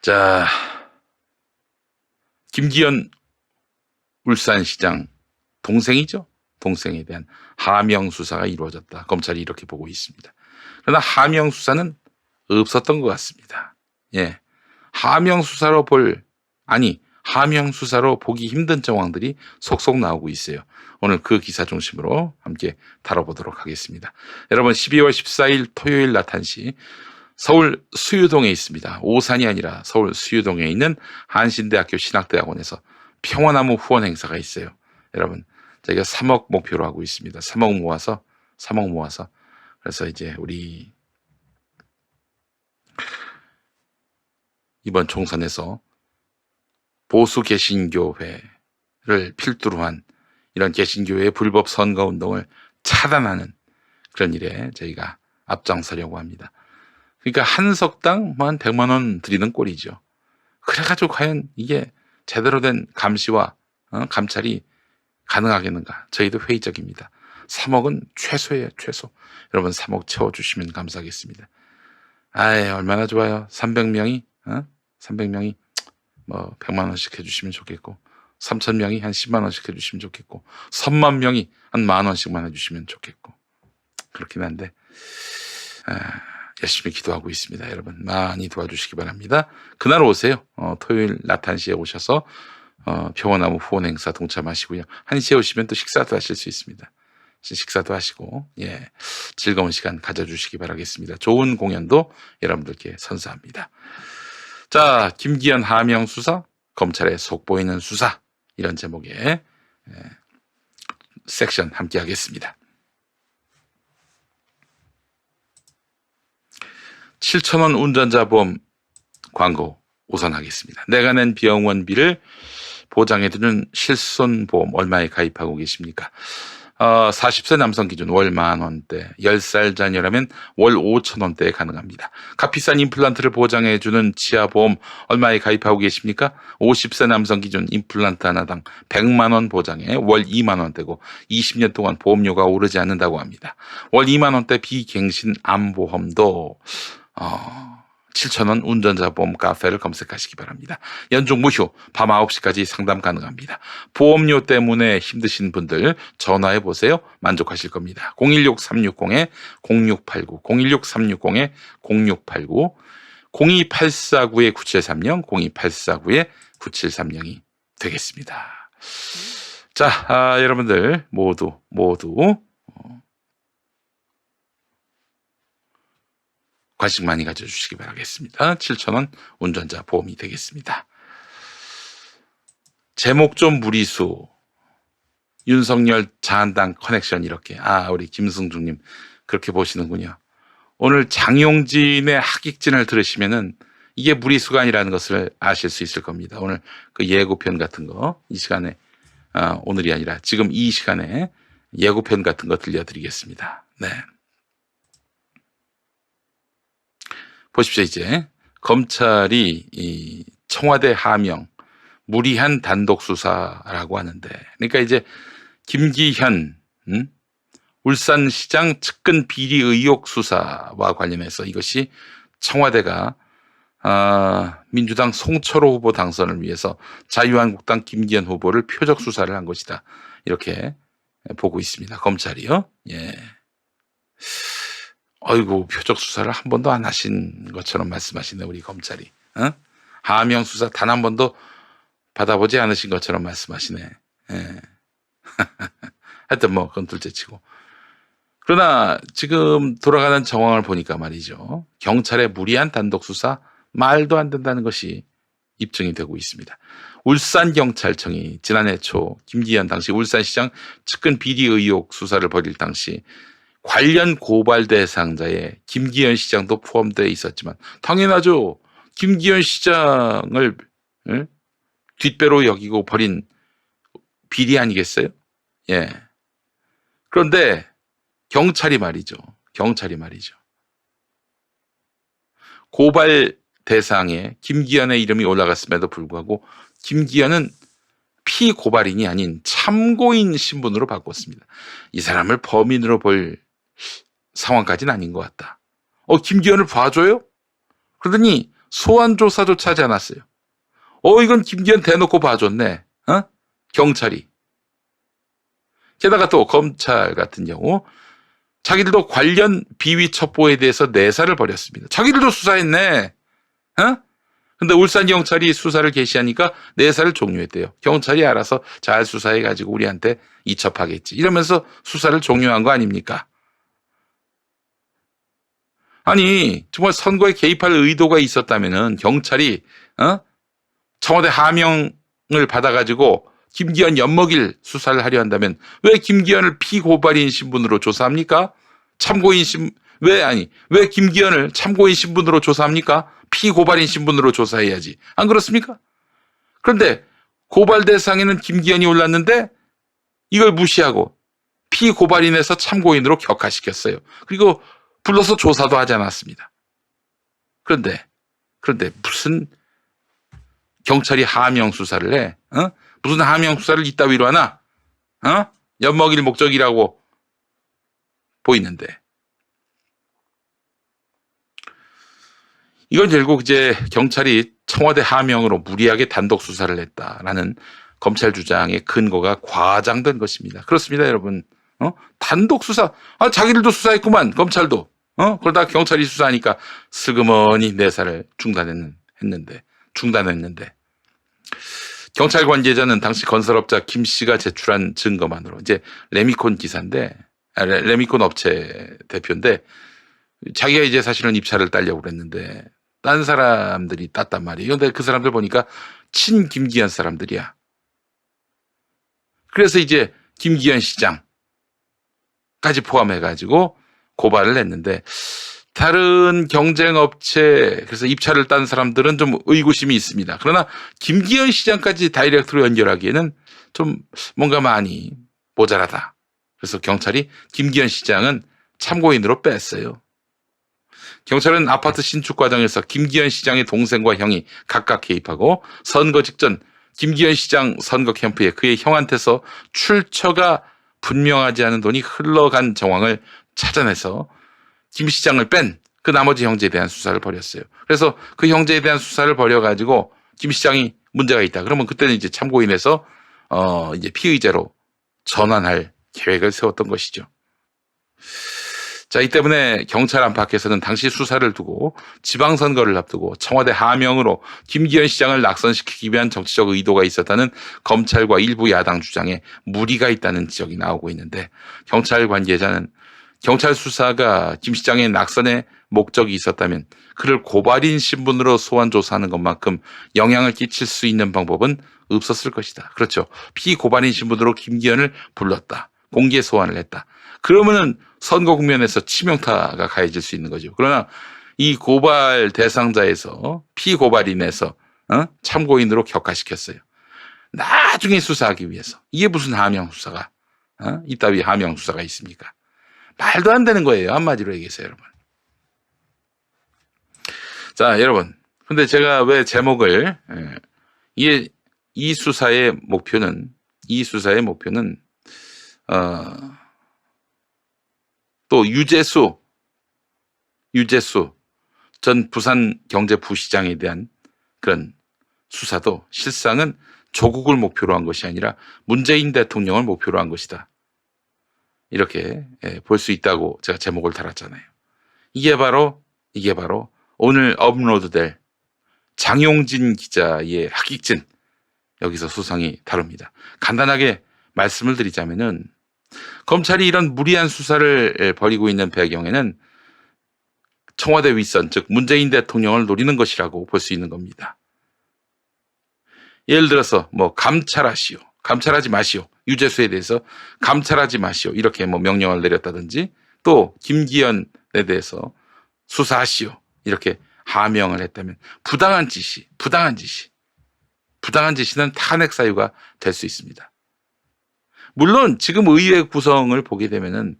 자, 김기현 울산시장 동생이죠. 동생에 대한 하명 수사가 이루어졌다. 검찰이 이렇게 보고 있습니다. 그러나 하명 수사는 없었던 것 같습니다. 예, 하명 수사로 하명 수사로 보기 힘든 정황들이 속속 나오고 있어요. 오늘 그 기사 중심으로 함께 다뤄보도록 하겠습니다. 여러분, 12월 14일 토요일 낮 1시 서울 수유동에 있습니다. 오산이 아니라 서울 수유동에 있는 한신대학교 신학대학원에서 평화나무 후원 행사가 있어요. 여러분, 저희가 3억 목표로 하고 있습니다. 3억 모아서 그래서 이제 우리 이번 총선에서 보수 개신교회를 필두로 한 이런 개신교회의 불법 선거운동을 차단하는 그런 일에 저희가 앞장서려고 합니다. 그러니까 한 석당 한 100만 원 드리는 꼴이죠. 그래가지고 과연 이게 제대로 된 감시와 감찰이 가능하겠는가? 저희도 회의적입니다. 3억은 최소예요, 최소. 여러분 3억 채워주시면 감사하겠습니다. 아이, 얼마나 좋아요. 300명이 100만 원씩 해주시면 좋겠고, 3,000명이 한 10만 원씩 해주시면 좋겠고, 3만 명이 한 만 원씩만 해주시면 좋겠고, 그렇긴 한데 열심히 기도하고 있습니다. 여러분 많이 도와주시기 바랍니다. 그날 오세요. 토요일 낮 1시에 오셔서 평화나무 후원 행사 동참하시고요. 1시에 오시면 또 식사도 하실 수 있습니다. 식사도 하시고, 예, 즐거운 시간 가져주시기 바라겠습니다. 좋은 공연도 여러분들께 선사합니다. 자, 김기현 하명 수사, 검찰의 속보이는 수사, 이런 제목의 섹션 함께 하겠습니다. 7,000원 운전자 보험 광고 우선 하겠습니다. 내가 낸 병원비를 보장해주는 실손보험 얼마에 가입하고 계십니까? 40세 남성 기준 월 10,000원대, 10살 자녀라면 월 5,000원대에 가능합니다. 값비싼 임플란트를 보장해주는 치아보험 얼마에 가입하고 계십니까? 50세 남성 기준 임플란트 하나당 100만 원 보장에 월 2만 원대고 20년 동안 보험료가 오르지 않는다고 합니다. 월 2만 원대 비갱신 암보험도 7,000원 운전자 보험 카페를 검색하시기 바랍니다. 연중 무휴 밤 9시까지 상담 가능합니다. 보험료 때문에 힘드신 분들 전화해 보세요. 만족하실 겁니다. 016-360-0689 016-360-0689 02849-9730 02849-9730이 되겠습니다. 자, 여러분들 모두 관심 많이 가져주시기 바라겠습니다. 7,000원 운전자 보험이 되겠습니다. 제목 좀 무리수, 윤석열 자한당 커넥션 이렇게. 우리 김승중님 그렇게 보시는군요. 오늘 장용진의 학익진을 들으시면은 이게 무리수가 아니라는 것을 아실 수 있을 겁니다. 오늘 그 예고편 같은 거 이 시간에 오늘이 아니라 지금 이 시간에 예고편 같은 거 들려드리겠습니다. 네. 보십시오. 이제 검찰이 이 청와대 하명 무리한 단독 수사라고 하는데, 그러니까 이제 김기현 울산시장 측근 비리 의혹 수사와 관련해서 이것이 청와대가 민주당 송철호 후보 당선을 위해서 자유한국당 김기현 후보를 표적 수사를 한 것이다, 이렇게 보고 있습니다. 검찰이요. 예. 어이구, 표적 수사를 한 번도 안 하신 것처럼 말씀하시네, 우리 검찰이. 하명 수사 단 한 번도 받아보지 않으신 것처럼 말씀하시네. 예. 하여튼 그건 둘째치고. 그러나 지금 돌아가는 정황을 보니까 말이죠, 경찰의 무리한 단독 수사 말도 안 된다는 것이 입증이 되고 있습니다. 울산경찰청이 지난해 초 김기현 당시 울산시장 측근 비리 의혹 수사를 벌일 당시 관련 고발 대상자에 김기현 시장도 포함되어 있었지만, 당연하죠. 김기현 시장을 뒷배로 여기고 벌인 비리 아니겠어요? 예. 그런데 경찰이 말이죠. 고발 대상에 김기현의 이름이 올라갔음에도 불구하고 김기현은 피고발인이 아닌 참고인 신분으로 바꿨습니다. 이 사람을 범인으로 볼 상황까지는 아닌 것 같다. 김기현을 봐줘요? 그러더니 소환 조사조차 하지 않았어요. 이건 김기현 대놓고 봐줬네. 경찰이. 게다가 또 검찰 같은 경우 자기들도 관련 비위 첩보에 대해서 내사를 벌였습니다. 자기들도 수사했네. 근데 울산경찰이 수사를 개시하니까 내사를 종료했대요. 경찰이 알아서 잘 수사해가지고 우리한테 이첩하겠지. 이러면서 수사를 종료한 거 아닙니까? 아니, 정말 선거에 개입할 의도가 있었다면은 경찰이, 청와대 하명을 받아가지고 김기현 엿먹일 수사를 하려 한다면 왜 김기현을 피고발인 신분으로 조사합니까? 왜 김기현을 참고인 신분으로 조사합니까? 피고발인 신분으로 조사해야지. 안 그렇습니까? 그런데 고발 대상에는 김기현이 올랐는데 이걸 무시하고 피고발인에서 참고인으로 격하시켰어요. 그리고 불러서 조사도 하지 않았습니다. 그런데 무슨 경찰이 하명 수사를 해? 무슨 하명 수사를 이따위로 하나? 엿먹일 목적이라고 보이는데. 이건 결국 이제 경찰이 청와대 하명으로 무리하게 단독 수사를 했다라는 검찰 주장의 근거가 과장된 것입니다. 그렇습니다, 여러분. 단독 수사. 자기들도 수사했구만, 검찰도. 그러다가 경찰이 수사하니까 슬그머니 내사를 중단했는데. 경찰 관계자는 당시 건설업자 김 씨가 제출한 증거만으로 이제 레미콘 기사인데, 레미콘 업체 대표인데 자기가 이제 사실은 입찰을 따려고 그랬는데 딴 사람들이 땄단 말이에요. 근데 그 사람들 보니까 친 김기현 사람들이야. 그래서 이제 김기현 시장까지 포함해가지고 고발을 했는데 다른 경쟁업체, 그래서 입찰을 딴 사람들은 좀 의구심이 있습니다. 그러나 김기현 시장까지 다이렉트로 연결하기에는 좀 뭔가 많이 모자라다. 그래서 경찰이 김기현 시장은 참고인으로 뺐어요. 경찰은 아파트 신축 과정에서 김기현 시장의 동생과 형이 각각 개입하고 선거 직전 김기현 시장 선거 캠프에 그의 형한테서 출처가 분명하지 않은 돈이 흘러간 정황을 찾아내서 김 시장을 뺀 그 나머지 형제에 대한 수사를 벌였어요. 그래서 그 형제에 대한 수사를 벌여가지고 김 시장이 문제가 있다. 그러면 그때는 이제 참고인에서 이제 피의자로 전환할 계획을 세웠던 것이죠. 자, 이 때문에 경찰 안팎에서는 당시 수사를 두고 지방선거를 앞두고 청와대 하명으로 김기현 시장을 낙선시키기 위한 정치적 의도가 있었다는 검찰과 일부 야당 주장에 무리가 있다는 지적이 나오고 있는데, 경찰 관계자는 경찰 수사가 김 시장의 낙선에 목적이 있었다면 그를 고발인 신분으로 소환 조사하는 것만큼 영향을 끼칠 수 있는 방법은 없었을 것이다. 그렇죠. 피고발인 신분으로 김기현을 불렀다. 공개 소환을 했다. 그러면은 선거 국면에서 치명타가 가해질 수 있는 거죠. 그러나 이 고발 대상자에서 피고발인에서 참고인으로 격하시켰어요. 나중에 수사하기 위해서. 이게 무슨 하명 수사가 이따위 하명 수사가 있습니까? 말도 안 되는 거예요. 한마디로 얘기해서 여러분. 자, 여러분. 근데 제가 왜 제목을 이 수사의 목표는 또 유재수 전 부산경제부시장에 대한 그런 수사도 실상은 조국을 목표로 한 것이 아니라 문재인 대통령을 목표로 한 것이다. 이렇게 볼 수 있다고 제가 제목을 달았잖아요. 이게 바로 오늘 업로드될 장용진 기자의 학익진, 여기서 소상히 다룹니다. 간단하게 말씀을 드리자면은 검찰이 이런 무리한 수사를 벌이고 있는 배경에는 청와대 윗선, 즉 문재인 대통령을 노리는 것이라고 볼 수 있는 겁니다. 예를 들어서 감찰하지 마시오. 유재수에 대해서 감찰하지 마시오. 이렇게 명령을 내렸다든지, 또 김기현에 대해서 수사하시오. 이렇게 하명을 했다면 부당한 지시는 탄핵 사유가 될 수 있습니다. 물론 지금 의회 구성을 보게 되면은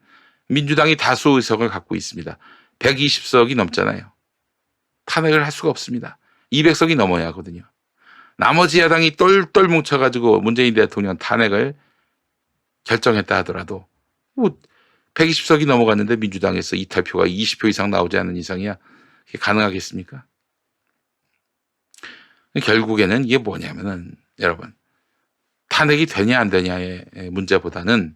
민주당이 다수 의석을 갖고 있습니다. 120석이 넘잖아요. 탄핵을 할 수가 없습니다. 200석이 넘어야 하거든요. 나머지 야당이 똘똘 뭉쳐가지고 문재인 대통령 탄핵을 결정했다 하더라도 120석이 넘어갔는데 민주당에서 이탈표가 20표 이상 나오지 않는 이상이야. 그게 가능하겠습니까? 결국에는 이게 뭐냐면은 여러분 탄핵이 되냐 안 되냐의 문제보다는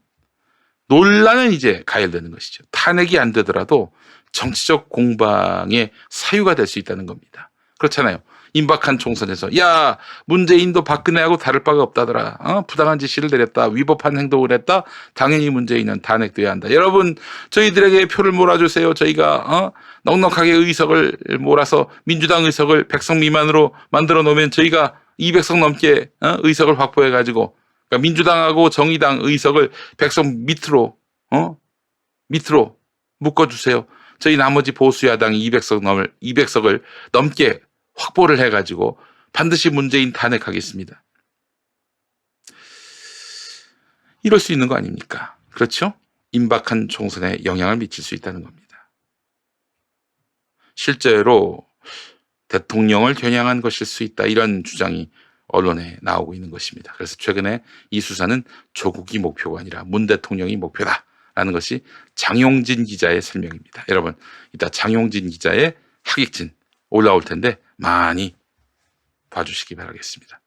논란은 이제 가열되는 것이죠. 탄핵이 안 되더라도 정치적 공방의 사유가 될 수 있다는 겁니다. 그렇잖아요. 임박한 총선에서 야 문재인도 박근혜하고 다를 바가 없다더라. 부당한 지시를 내렸다. 위법한 행동을 했다. 당연히 문재인은 탄핵돼야 한다. 여러분 저희들에게 표를 몰아주세요. 저희가 넉넉하게 의석을 몰아서 민주당 의석을 100석 미만으로 만들어 놓으면 저희가 200석 넘게 의석을 확보해 가지고 그러니까 민주당하고 정의당 의석을 100석 밑으로 묶어주세요. 저희 나머지 보수야당이 200석을 넘게 확보를 해가지고 반드시 문재인 탄핵하겠습니다. 이럴 수 있는 거 아닙니까? 그렇죠? 임박한 총선에 영향을 미칠 수 있다는 겁니다. 실제로 대통령을 겨냥한 것일 수 있다 이런 주장이 언론에 나오고 있는 것입니다. 그래서 최근에 이 수사는 조국이 목표가 아니라 문 대통령이 목표다라는 것이 장용진 기자의 설명입니다. 여러분 이따 장용진 기자의 하객진 올라올 텐데 많이 봐주시기 바라겠습니다.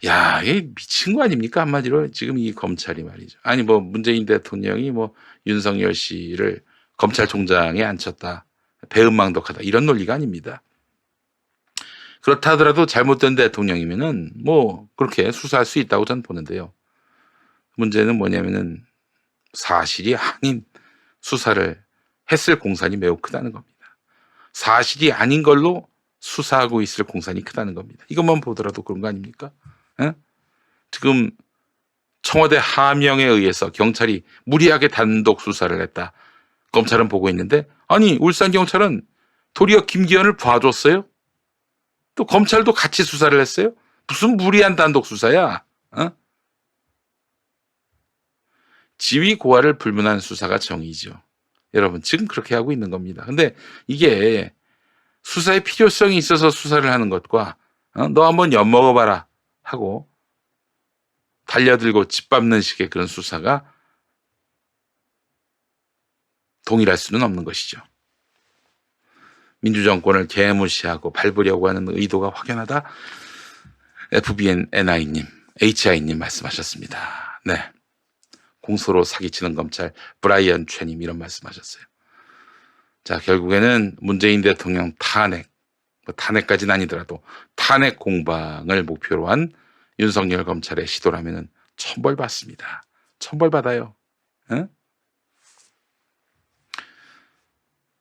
야, 이게 미친 거 아닙니까? 한마디로 지금 이 검찰이 말이죠. 아니 뭐 문재인 대통령이 뭐 윤석열 씨를 검찰총장에 앉혔다. 배은망덕하다. 이런 논리가 아닙니다. 그렇다 하더라도 잘못된 대통령이면은 뭐 그렇게 수사할 수 있다고 저는 보는데요. 문제는 뭐냐면은 사실이 아닌 수사를 했을 공산이 매우 크다는 겁니다. 사실이 아닌 걸로 수사하고 있을 공산이 크다는 겁니다. 이것만 보더라도 그런 거 아닙니까? 에? 지금 청와대 하명에 의해서 경찰이 무리하게 단독 수사를 했다. 검찰은 보고 있는데 아니 울산경찰은 도리어 김기현을 봐줬어요? 또 검찰도 같이 수사를 했어요? 무슨 무리한 단독 수사야? 지위 고하를 불문한 수사가 정의죠. 여러분 지금 그렇게 하고 있는 겁니다. 근데 이게 수사의 필요성이 있어서 수사를 하는 것과 너 한번 엿먹어봐라 하고 달려들고 짓밟는 식의 그런 수사가 동일할 수는 없는 것이죠. 민주정권을 개무시하고 밟으려고 하는 의도가 확연하다. FBN NI님, HI님 말씀하셨습니다. 네, 공소로 사기치는 검찰 브라이언 최님 이런 말씀하셨어요. 자, 결국에는 문재인 대통령 탄핵, 탄핵까지는 아니더라도 탄핵 공방을 목표로 한 윤석열 검찰의 시도라면은 처벌받습니다. 처벌받아요. 응?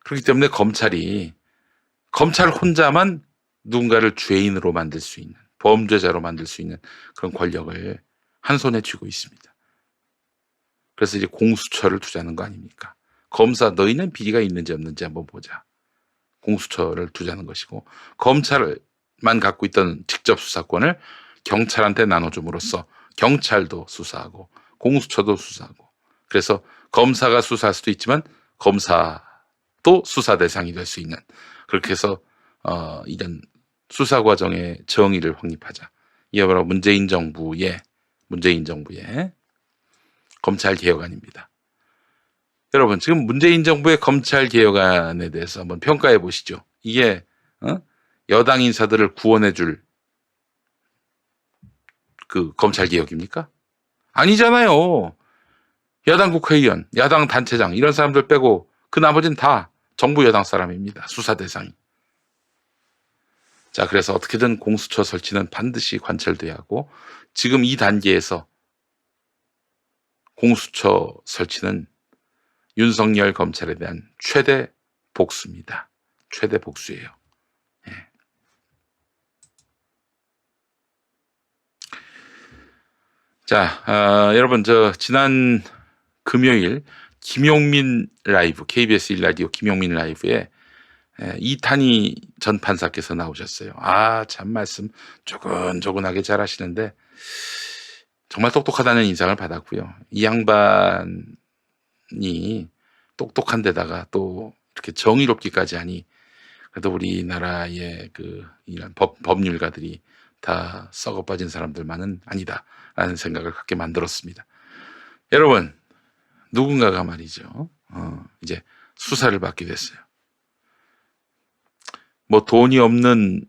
그렇기 때문에 검찰 혼자만 누군가를 죄인으로 만들 수 있는, 범죄자로 만들 수 있는 그런 권력을 한 손에 쥐고 있습니다. 그래서 이제 공수처를 두자는 거 아닙니까? 검사 너희는 비리가 있는지 없는지 한번 보자. 공수처를 두자는 것이고 검찰만 갖고 있던 직접 수사권을 경찰한테 나눠줌으로써 경찰도 수사하고 공수처도 수사하고 그래서 검사가 수사할 수도 있지만 검사도 수사 대상이 될 수 있는 그렇게 해서 이런 수사 과정의 정의를 확립하자. 이야말로 문재인 정부의 검찰 개혁안입니다. 여러분 지금 문재인 정부의 검찰 개혁안에 대해서 한번 평가해 보시죠. 이게 여당 인사들을 구원해 줄 그 검찰 개혁입니까? 아니잖아요. 야당 국회의원, 야당 단체장 이런 사람들 빼고 그 나머지는 다 정부 여당 사람입니다. 수사 대상이. 자, 그래서 어떻게든 공수처 설치는 반드시 관철돼야 하고 지금 이 단계에서 공수처 설치는 윤석열 검찰에 대한 최대 복수입니다. 최대 복수예요. 예. 자, 여러분 지난 금요일 김용민 라이브 KBS 1라디오 김용민 라이브에 이탄희 전 판사께서 나오셨어요. 참 말씀 조근조근하게 잘 하시는데 정말 똑똑하다는 인상을 받았고요. 이 양반이 똑똑한 데다가 또 이렇게 정의롭기까지 하니 그래도 우리나라의 이런 법률가들이 다 썩어 빠진 사람들만은 아니다라는 생각을 갖게 만들었습니다. 여러분 누군가가 말이죠. 이제 수사를 받게 됐어요. 뭐 돈이 없는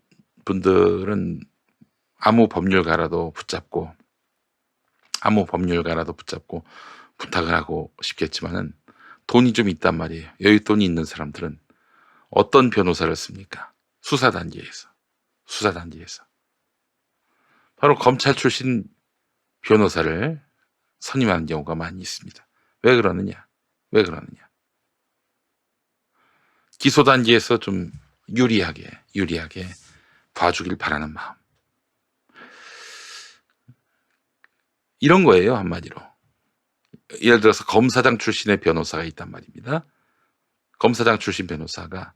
분들은 아무 법률가라도 붙잡고 부탁을 하고 싶겠지만은 돈이 좀 있단 말이에요. 여윳돈이 있는 사람들은 어떤 변호사를 씁니까? 수사 단계에서. 바로 검찰 출신 변호사를 선임하는 경우가 많이 있습니다. 왜 그러느냐? 기소 단계에서 좀 유리하게 봐주길 바라는 마음. 이런 거예요, 한마디로. 예를 들어서 검사장 출신의 변호사가 있단 말입니다. 검사장 출신 변호사가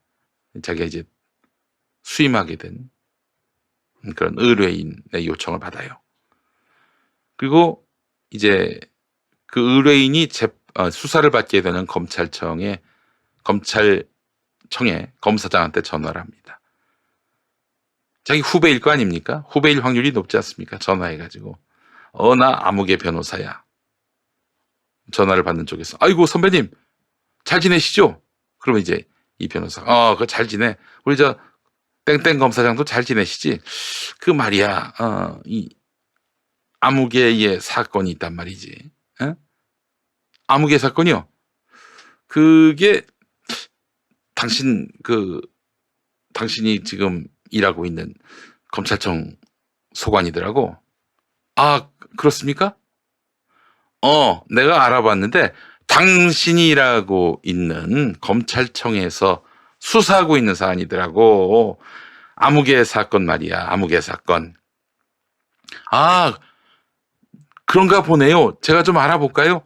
자기가 이제 수임하게 된 그런 의뢰인의 요청을 받아요. 그리고 이제 그 의뢰인이 수사를 받게 되는 검찰청에 검사장한테 전화를 합니다. 자기 후배일 거 아닙니까? 후배일 확률이 높지 않습니까? 전화해가지고 나 아무개 변호사야. 전화를 받는 쪽에서 아이고 선배님 잘 지내시죠? 그러면 이제 이 변호사가 그거 잘 지내. 우리 저 땡땡 검사장도 잘 지내시지? 그 말이야 이 아무개의 사건이 있단 말이지. 아무개 사건이요? 그게 당신이 지금 일하고 있는 검찰청 소관이더라고. 아, 그렇습니까? 내가 알아봤는데 당신이 일하고 있는 검찰청에서 수사하고 있는 사안이더라고. 아무개 사건 말이야. 아무개 사건. 아, 그런가 보네요. 제가 좀 알아볼까요?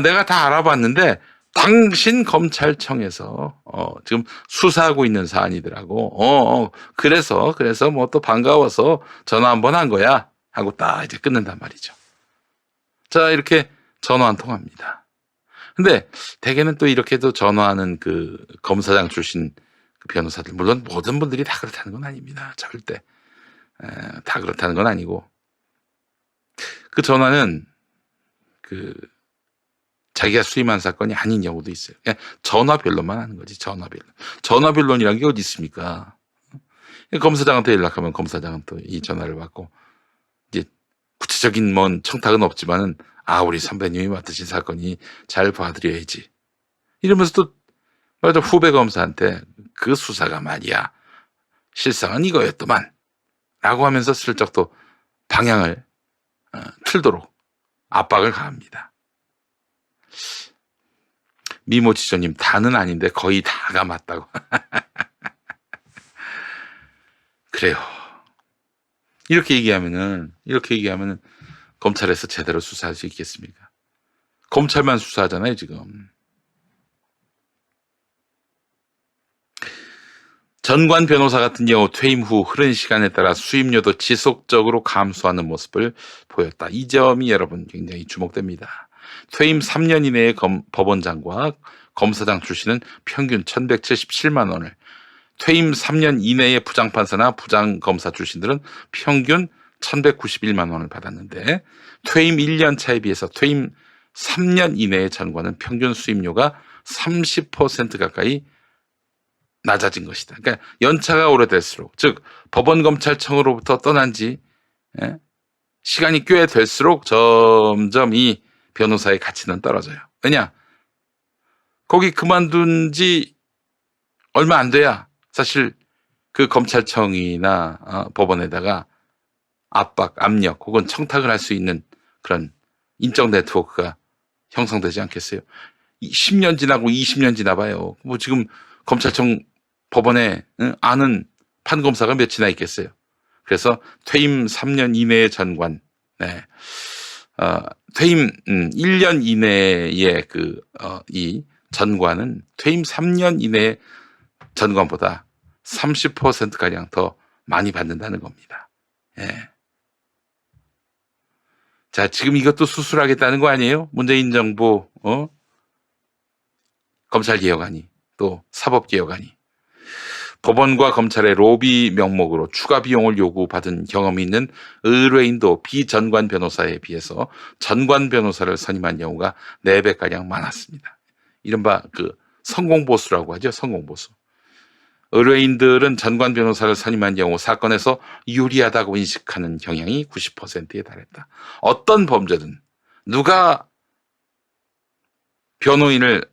내가 다 알아봤는데 당신 검찰청에서 지금 수사하고 있는 사안이더라고. 그래서 뭐 또 반가워서 전화 한번 한 거야 하고 딱 이제 끊는단 말이죠. 자, 이렇게 전화 한 통합니다. 근데 대개는 또 이렇게도 전화하는 그 검사장 출신 그 변호사들, 물론 모든 분들이 다 그렇다는 건 아닙니다. 절대 다 그렇다는 건 아니고, 그 전화는 그 자기가 수임한 사건이 아닌 경우도 있어요. 그냥 전화변론만 하는 거지. 전화변론이란 게 어디 있습니까? 검사장한테 연락하면 검사장은 또 이 전화를 받고 이제 구체적인 뭔 청탁은 없지만은 우리 선배님이 맡으신 사건이 잘 봐드려야지 이러면서 또 맞아 후배 검사한테 그 수사가 말이야 실상은 이거였더만 라고 하면서 슬쩍 또 방향을 틀도록 압박을 가합니다. 미모지조님 다는 아닌데 거의 다가 맞다고. 그래요. 이렇게 얘기하면은 검찰에서 제대로 수사할 수 있겠습니까? 검찰만 수사하잖아요, 지금. 전관 변호사 같은 경우 퇴임 후 흐른 시간에 따라 수임료도 지속적으로 감소하는 모습을 보였다. 이 점이 여러분 굉장히 주목됩니다. 퇴임 3년 이내의 법원장과 검사장 출신은 평균 1,177만 원을, 퇴임 3년 이내의 부장판사나 부장검사 출신들은 평균 1,191만 원을 받았는데, 퇴임 1년 차에 비해서 퇴임 3년 이내의 전관은 평균 수임료가 30% 가까이 낮아진 것이다. 그러니까 연차가 오래될수록, 즉 법원검찰청으로부터 떠난 지 시간이 꽤 될수록 점점 이 변호사의 가치는 떨어져요. 왜냐? 거기 그만둔 지 얼마 안 돼야 사실 그 검찰청이나 법원에다가 압력 혹은 청탁을 할 수 있는 그런 인적 네트워크가 형성되지 않겠어요? 10년 지나고 20년 지나봐요. 뭐 지금 검찰청 법원에 아는 판검사가 몇이나 있겠어요. 그래서 퇴임 3년 이내의 전관, 퇴임 1년 이내의 이 전관은 퇴임 3년 이내의 전관보다 30%가량 더 많이 받는다는 겁니다. 예. 자, 지금 이것도 수술하겠다는 거 아니에요? 문재인 정부, 검찰개혁안이, 또 사법개혁안이. 법원과 검찰의 로비 명목으로 추가 비용을 요구받은 경험이 있는 의뢰인도 비전관 변호사에 비해서 전관 변호사를 선임한 경우가 4배가량 많았습니다. 이른바 성공보수라고 하죠. 성공보수. 의뢰인들은 전관 변호사를 선임한 경우 사건에서 유리하다고 인식하는 경향이 90%에 달했다. 어떤 범죄든 누가 변호인으로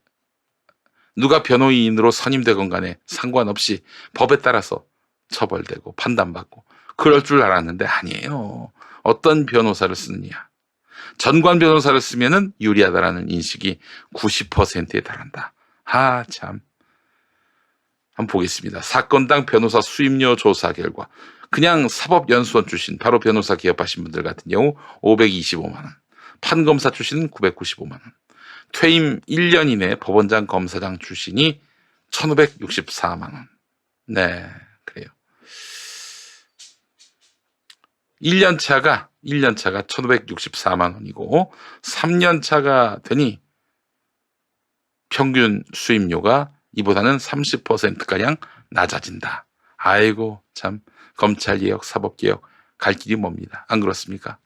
선임되건 간에 상관없이 법에 따라서 처벌되고 판단받고 그럴 줄 알았는데 아니에요. 어떤 변호사를 쓰느냐. 전관 변호사를 쓰면은 유리하다라는 인식이 90%에 달한다. 참. 한번 보겠습니다. 사건당 변호사 수임료 조사 결과 그냥 사법연수원 출신 바로 변호사 기업하신 분들 같은 경우 525만 원, 판검사 출신은 995만 원, 퇴임 1년 이내 법원장 검사장 출신이 1564만 원. 네, 그래요. 1년 차가 1564만 원이고 3년 차가 되니 평균 수임료가 이보다는 30%가량 낮아진다. 아이고 참 검찰개혁, 사법개혁 갈 길이 멉니다. 안 그렇습니까?